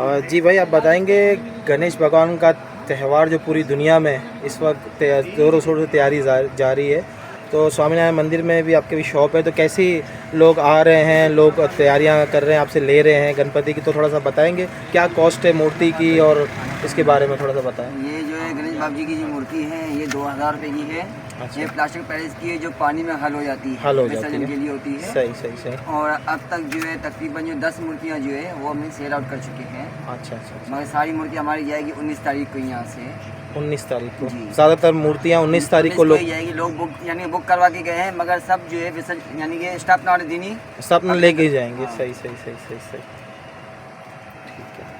जी भाई, आप बताएंगे गणेश भगवान का त्यौहार जो पूरी दुनिया में इस वक्त ज़ोरों शोर से तैयारी जारी है, तो स्वामीनारायण मंदिर में भी आपके भी शॉप है, तो कैसी लोग आ रहे हैं, लोग तैयारियां कर रहे हैं, आपसे ले रहे हैं गणपति की, तो थोड़ा सा बताएंगे क्या कॉस्ट है मूर्ति की और इसके बारे में थोड़ा सा बताएं। ये जो है गणेश बाबा जी की जो मूर्ति है ये 2000 रुपये की है। अच्छा। ये प्लास्टिक पैलेस की है जो पानी में हल हो जाती है, हल हो जाती विसर्जन है, के लिए होती है। सही सही सही। और अब तक जो है तकरीबन जो 10 मूर्तियाँ जो है वो हमने सेल आउट कर चुके हैं। अच्छा अच्छा अच्छा। मगर सारी मूर्तियाँ हमारी जाएगी 19 तारीख को यहाँ से। 19 तारीख को जी। ज़्यादातर मूर्तियाँ 19 तारीख को लोग ही जाएगी, लोग बुक यानी बुक करवा के गए हैं, मगर सब जो है विसर्जन यानी कि स्टाफ वाले दिन ही सब लेके ही जाएंगे। हाँ। सही सही सही सही सही, ठीक है।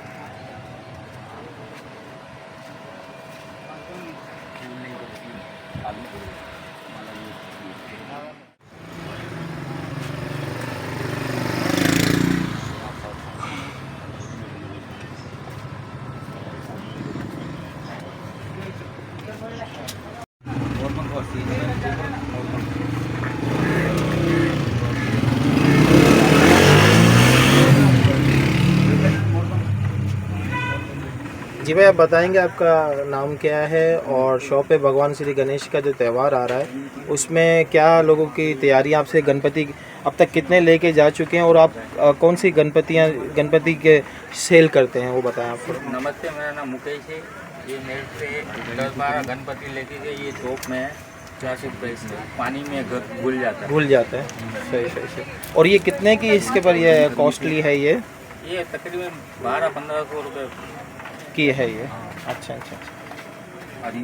जी भाई, आप बताएंगे आपका नाम क्या है और शॉप पे भगवान श्री गणेश का जो त्यौहार आ रहा है उसमें क्या लोगों की तैयारियां, आपसे गणपति अब तक कितने लेके जा चुके हैं और आप कौन सी गणपति के सेल करते हैं वो बताएं आप। नमस्ते, मेरा नाम मुकेश है। ये मेरे से 10-12 गणपति लेके गए। ये थोक में है, क्लासिक प्राइस है, पानी में घुल जाता है। भूल जाते हैं, सही सही सही। और ये कितने की इसके पर ये कॉस्टली है ये तकरीबन 1200-1500 रुपये की है ये। अच्छा अच्छा अच्छा। अभी